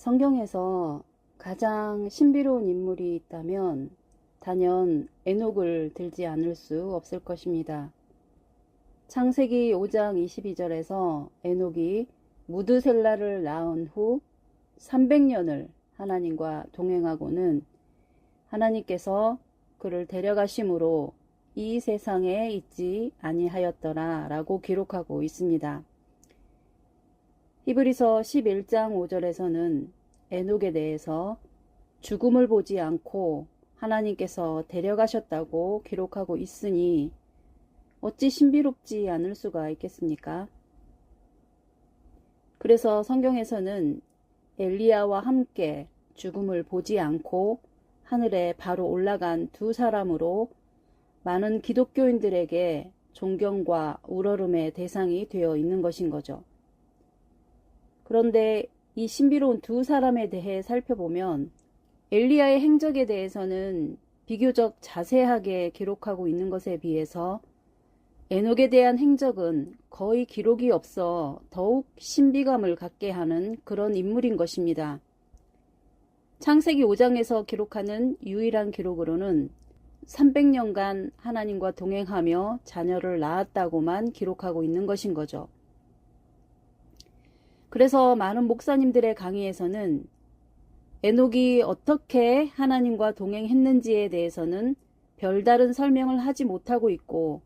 성경에서 가장 신비로운 인물이 있다면 단연 에녹을 들지 않을 수 없을 것입니다. 창세기 5장 22절에서 에녹이 무드셀라를 낳은 후 300년을 하나님과 동행하고는 하나님께서 그를 데려가심으로 이 세상에 있지 아니하였더라 라고 기록하고 있습니다. 히브리서 11장 5절에서는 에녹에 대해서 죽음을 보지 않고 하나님께서 데려가셨다고 기록하고 있으니 어찌 신비롭지 않을 수가 있겠습니까? 그래서 성경에서는 엘리야와 함께 죽음을 보지 않고 하늘에 바로 올라간 두 사람으로 많은 기독교인들에게 존경과 우러름의 대상이 되어 있는 것인 거죠. 그런데 이 신비로운 두 사람에 대해 살펴보면 엘리야의 행적에 대해서는 비교적 자세하게 기록하고 있는 것에 비해서 에녹에 대한 행적은 거의 기록이 없어 더욱 신비감을 갖게 하는 그런 인물인 것입니다. 창세기 5장에서 기록하는 유일한 기록으로는 300년간 하나님과 동행하며 자녀를 낳았다고만 기록하고 있는 것인 거죠. 그래서 많은 목사님들의 강의에서는 에녹이 어떻게 하나님과 동행했는지에 대해서는 별다른 설명을 하지 못하고 있고,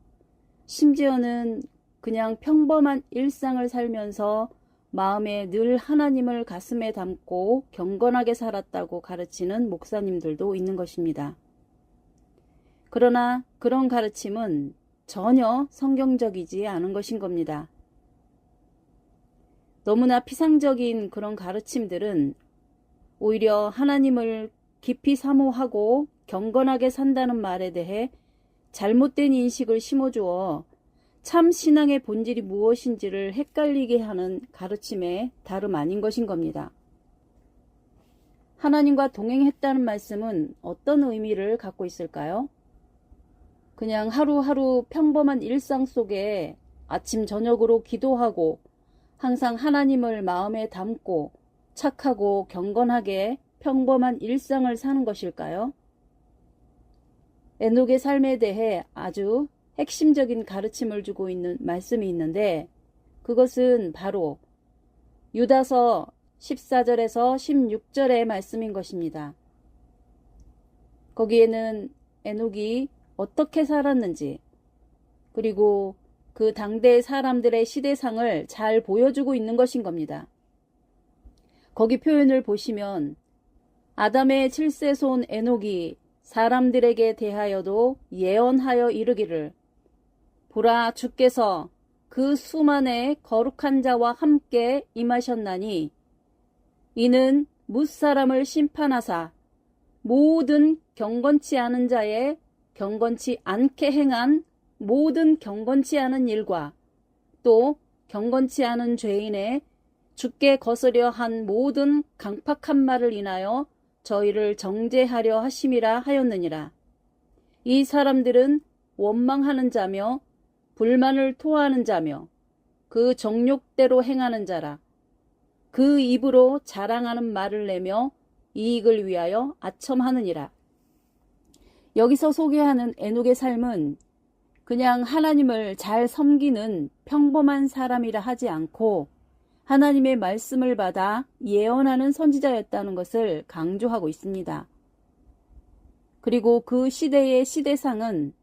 심지어는 그냥 평범한 일상을 살면서 마음에 늘 하나님을 가슴에 담고 경건하게 살았다고 가르치는 목사님들도 있는 것입니다. 그러나 그런 가르침은 전혀 성경적이지 않은 것인 겁니다. 너무나 피상적인 그런 가르침들은 오히려 하나님을 깊이 사모하고 경건하게 산다는 말에 대해 잘못된 인식을 심어주어 참 신앙의 본질이 무엇인지를 헷갈리게 하는 가르침에 다름 아닌 것인 겁니다. 하나님과 동행했다는 말씀은 어떤 의미를 갖고 있을까요? 그냥 하루하루 평범한 일상 속에 아침 저녁으로 기도하고 항상 하나님을 마음에 담고 착하고 경건하게 평범한 일상을 사는 것일까요? 에녹의 삶에 대해 아주 핵심적인 가르침을 주고 있는 말씀이 있는데, 그것은 바로 유다서 14절에서 16절의 말씀인 것입니다. 거기에는 에녹이 어떻게 살았는지, 그리고 그 당대의 사람들의 시대상을 잘 보여주고 있는 것인 겁니다. 거기 표현을 보시면 아담의 7세손 에녹이 사람들에게 대하여도 예언하여 이르기를, 보라, 주께서 그 수만의 거룩한 자와 함께 임하셨나니 이는 뭇사람을 심판하사 모든 경건치 않은 자의 경건치 않게 행한 모든 경건치 않은 일과 또 경건치 않은 죄인의 주께 거스려 한 모든 강팍한 말을 인하여 저희를 정죄하려 하심이라 하였느니라. 이 사람들은 원망하는 자며 불만을 토하는 자며 그 정욕대로 행하는 자라. 그 입으로 자랑하는 말을 내며 이익을 위하여 아첨하느니라. 여기서 소개하는 에녹의 삶은 그냥 하나님을 잘 섬기는 평범한 사람이라 하지 않고 하나님의 말씀을 받아 예언하는 선지자였다는 것을 강조하고 있습니다. 그리고 그 시대의 시대상은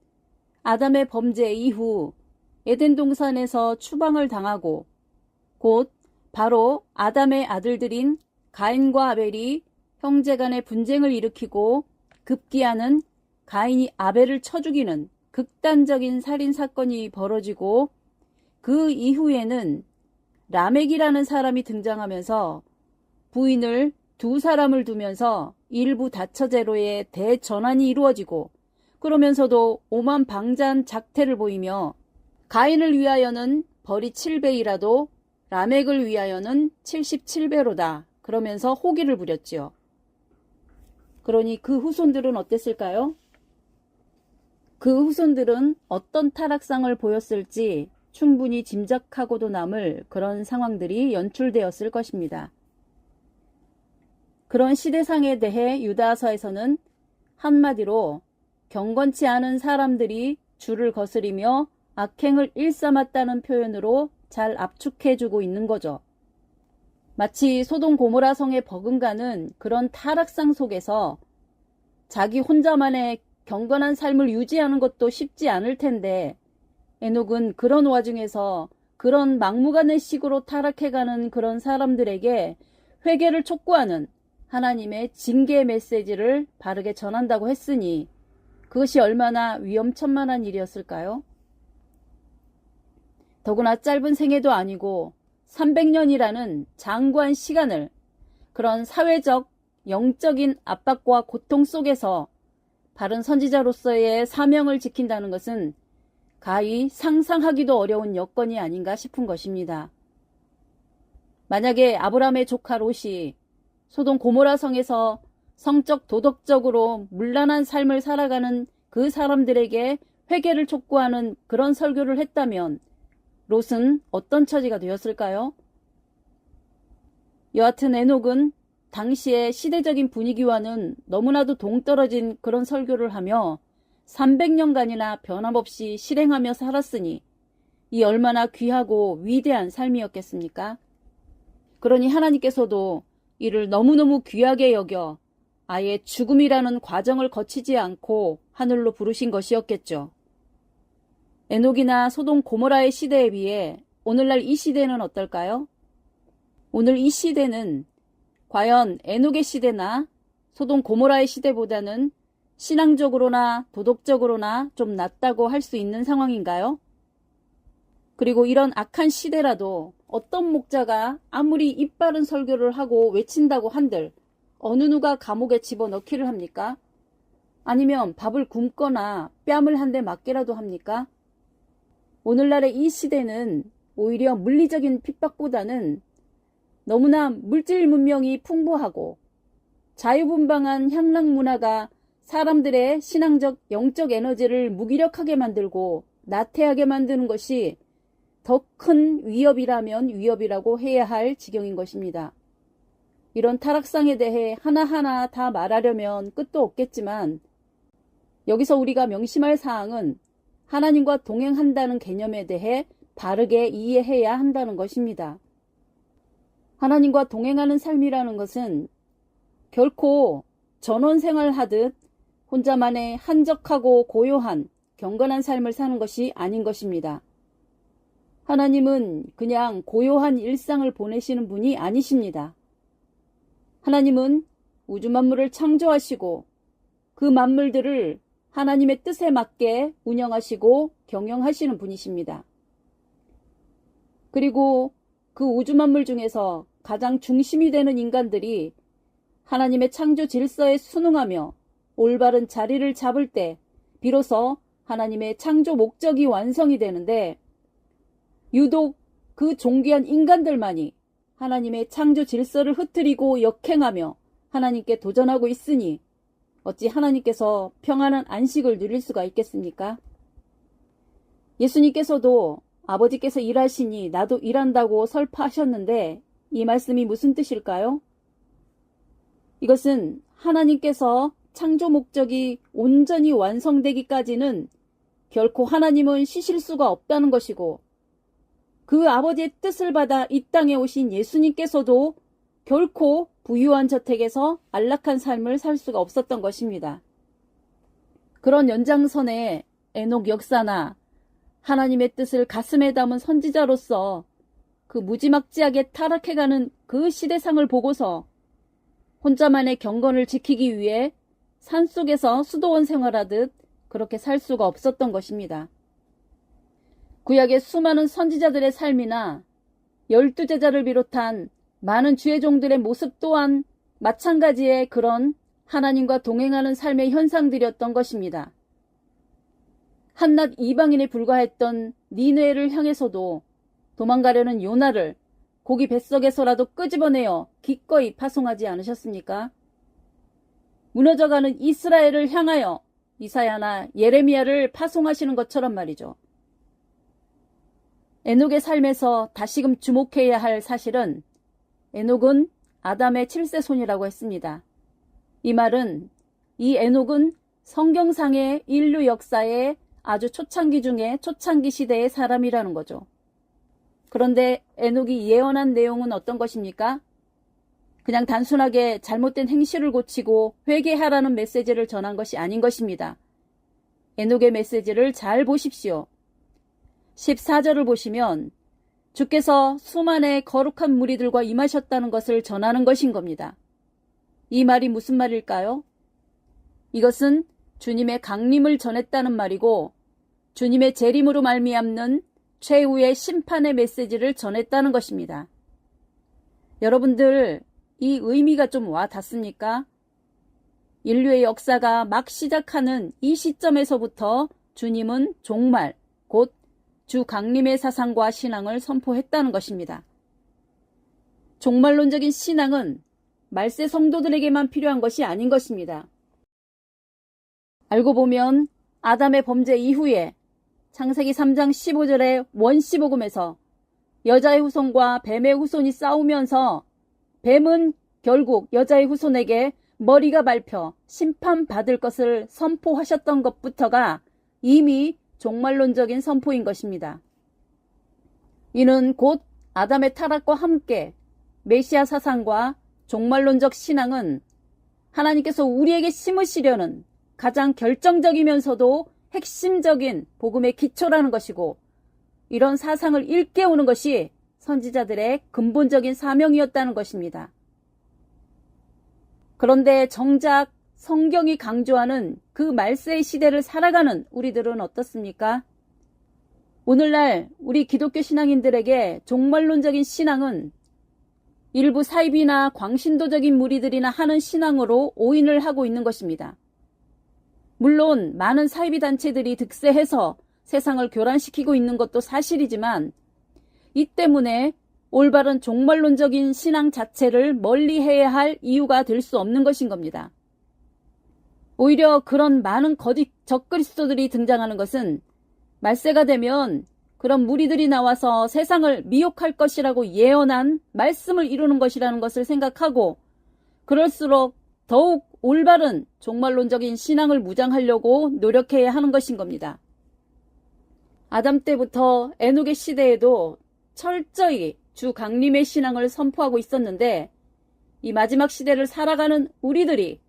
아담의 범죄 이후 에덴 동산에서 추방을 당하고 곧 바로 아담의 아들들인 가인과 아벨이 형제간의 분쟁을 일으키고 급기야는 가인이 아벨을 쳐 죽이는 극단적인 살인 사건이 벌어지고, 그 이후에는 라멕이라는 사람이 등장하면서 부인을 두 사람을 두면서 일부 다처제로의 대전환이 이루어지고, 그러면서도 오만방자한 작태를 보이며 가인을 위하여는 벌이 7배이라도 라멕을 위하여는 77배로다 그러면서 호기를 부렸지요. 그러니 그 후손들은 어땠을까요? 그 후손들은 어떤 타락상을 보였을지 충분히 짐작하고도 남을 그런 상황들이 연출되었을 것입니다. 그런 시대상에 대해 유다서에서는 한마디로 경건치 않은 사람들이 주를 거스리며 악행을 일삼았다는 표현으로 잘 압축해주고 있는 거죠. 마치 소돔 고모라 성에 버금가는 그런 타락상 속에서 자기 혼자만의 경건한 삶을 유지하는 것도 쉽지 않을 텐데 에녹은 그런 와중에서 그런 막무가내식으로 타락해가는 그런 사람들에게 회개를 촉구하는 하나님의 징계 메시지를 바르게 전한다고 했으니 그것이 얼마나 위험천만한 일이었을까요? 더구나 짧은 생애도 아니고 300년이라는 장구한 시간을 그런 사회적, 영적인 압박과 고통 속에서 바른 선지자로서의 사명을 지킨다는 것은 가히 상상하기도 어려운 여건이 아닌가 싶은 것입니다. 만약에 아브라함의 조카 롯이 소돔 고모라 성에서 성적 도덕적으로 문란한 삶을 살아가는 그 사람들에게 회개를 촉구하는 그런 설교를 했다면 롯은 어떤 처지가 되었을까요? 여하튼 에녹은 당시의 시대적인 분위기와는 너무나도 동떨어진 그런 설교를 하며 300년간이나 변함없이 실행하며 살았으니 이 얼마나 귀하고 위대한 삶이었겠습니까? 그러니 하나님께서도 이를 너무너무 귀하게 여겨 아예 죽음이라는 과정을 거치지 않고 하늘로 부르신 것이었겠죠. 에녹이나 소돔 고모라의 시대에 비해 오늘날 이 시대는 어떨까요? 오늘 이 시대는 과연 에녹의 시대나 소돔 고모라의 시대보다는 신앙적으로나 도덕적으로나 좀 낫다고 할 수 있는 상황인가요? 그리고 이런 악한 시대라도 어떤 목자가 아무리 입바른 설교를 하고 외친다고 한들 어느 누가 감옥에 집어넣기를 합니까? 아니면 밥을 굶거나 뺨을 한 대 맞게라도 합니까? 오늘날의 이 시대는 오히려 물리적인 핍박보다는 너무나 물질 문명이 풍부하고 자유분방한 향락 문화가 사람들의 신앙적 영적 에너지를 무기력하게 만들고 나태하게 만드는 것이 더 큰 위협이라면 위협이라고 해야 할 지경인 것입니다. 이런 타락상에 대해 하나하나 다 말하려면 끝도 없겠지만 여기서 우리가 명심할 사항은 하나님과 동행한다는 개념에 대해 바르게 이해해야 한다는 것입니다. 하나님과 동행하는 삶이라는 것은 결코 전원생활 하듯 혼자만의 한적하고 고요한 경건한 삶을 사는 것이 아닌 것입니다. 하나님은 그냥 고요한 일상을 보내시는 분이 아니십니다. 하나님은 우주 만물을 창조하시고 그 만물들을 하나님의 뜻에 맞게 운영하시고 경영하시는 분이십니다. 그리고 그 우주 만물 중에서 가장 중심이 되는 인간들이 하나님의 창조 질서에 순응하며 올바른 자리를 잡을 때 비로소 하나님의 창조 목적이 완성이 되는데 유독 그 존귀한 인간들만이 하나님의 창조 질서를 흐트리고 역행하며 하나님께 도전하고 있으니 어찌 하나님께서 평안한 안식을 누릴 수가 있겠습니까? 예수님께서도 아버지께서 일하시니 나도 일한다고 설파하셨는데 이 말씀이 무슨 뜻일까요? 이것은 하나님께서 창조 목적이 온전히 완성되기까지는 결코 하나님은 쉬실 수가 없다는 것이고 그 아버지의 뜻을 받아 이 땅에 오신 예수님께서도 결코 부유한 저택에서 안락한 삶을 살 수가 없었던 것입니다. 그런 연장선에 에녹 역사나 하나님의 뜻을 가슴에 담은 선지자로서 그 무지막지하게 타락해가는 그 시대상을 보고서 혼자만의 경건을 지키기 위해 산속에서 수도원 생활하듯 그렇게 살 수가 없었던 것입니다. 구약의 수많은 선지자들의 삶이나 12제자를 비롯한 많은 주의 종들의 모습 또한 마찬가지의 그런 하나님과 동행하는 삶의 현상들이었던 것입니다. 한낱 이방인에 불과했던 니느웨를 향해서도 도망가려는 요나를 고기 뱃속에서라도 끄집어내어 기꺼이 파송하지 않으셨습니까? 무너져가는 이스라엘을 향하여 이사야나 예레미야를 파송하시는 것처럼 말이죠. 에녹의 삶에서 다시금 주목해야 할 사실은 에녹은 아담의 7세 손이라고 했습니다. 이 말은 이 에녹은 성경상의 인류 역사의 아주 초창기 중에 초창기 시대의 사람이라는 거죠. 그런데 에녹이 예언한 내용은 어떤 것입니까? 그냥 단순하게 잘못된 행실을 고치고 회개하라는 메시지를 전한 것이 아닌 것입니다. 에녹의 메시지를 잘 보십시오. 14절을 보시면 주께서 수만의 거룩한 무리들과 임하셨다는 것을 전하는 것인 겁니다. 이 말이 무슨 말일까요? 이것은 주님의 강림을 전했다는 말이고 주님의 재림으로 말미암는 최후의 심판의 메시지를 전했다는 것입니다. 여러분들 이 의미가 좀 와 닿습니까? 인류의 역사가 막 시작하는 이 시점에서부터 주님은 종말, 곧 주 강림의 사상과 신앙을 선포했다는 것입니다. 종말론적인 신앙은 말세 성도들에게만 필요한 것이 아닌 것입니다. 알고 보면 아담의 범죄 이후에 창세기 3장 15절의 원시복음에서 여자의 후손과 뱀의 후손이 싸우면서 뱀은 결국 여자의 후손에게 머리가 밟혀 심판받을 것을 선포하셨던 것부터가 이미 종말론적인 선포인 것입니다. 이는 곧 아담의 타락과 함께 메시아 사상과 종말론적 신앙은 하나님께서 우리에게 심으시려는 가장 결정적이면서도 핵심적인 복음의 기초라는 것이고 이런 사상을 일깨우는 것이 선지자들의 근본적인 사명이었다는 것입니다. 그런데 정작 성경이 강조하는 그 말세의 시대를 살아가는 우리들은 어떻습니까? 오늘날 우리 기독교 신앙인들에게 종말론적인 신앙은 일부 사이비나 광신도적인 무리들이나 하는 신앙으로 오인을 하고 있는 것입니다. 물론 많은 사이비 단체들이 득세해서 세상을 교란시키고 있는 것도 사실이지만 이 때문에 올바른 종말론적인 신앙 자체를 멀리해야 할 이유가 될 수 없는 것인 겁니다. 오히려 그런 많은 거짓 적그리스도들이 등장하는 것은 말세가 되면 그런 무리들이 나와서 세상을 미혹할 것이라고 예언한 말씀을 이루는 것이라는 것을 생각하고 그럴수록 더욱 올바른 종말론적인 신앙을 무장하려고 노력해야 하는 것인 겁니다. 아담 때부터 에녹의 시대에도 철저히 주 강림의 신앙을 선포하고 있었는데 이 마지막 시대를 살아가는 우리들이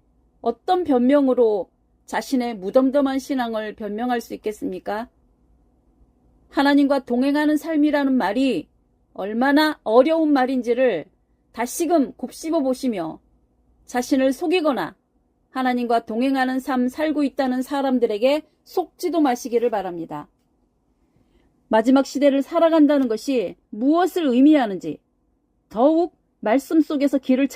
어떤 변명으로 자신의 무덤덤한 신앙을 변명할 수 있겠습니까? 하나님과 동행하는 삶이라는 말이 얼마나 어려운 말인지를 다시금 곱씹어 보시며 자신을 속이거나 하나님과 동행하는 삶 살고 있다는 사람들에게 속지도 마시기를 바랍니다. 마지막 시대를 살아간다는 것이 무엇을 의미하는지 더욱 말씀 속에서 길을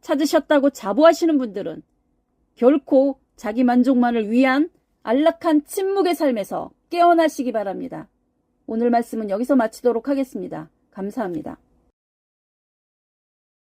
찾으셨다고 자부하시는 분들은 결코 자기 만족만을 위한 안락한 침묵의 삶에서 깨어나시기 바랍니다. 오늘 말씀은 여기서 마치도록 하겠습니다. 감사합니다.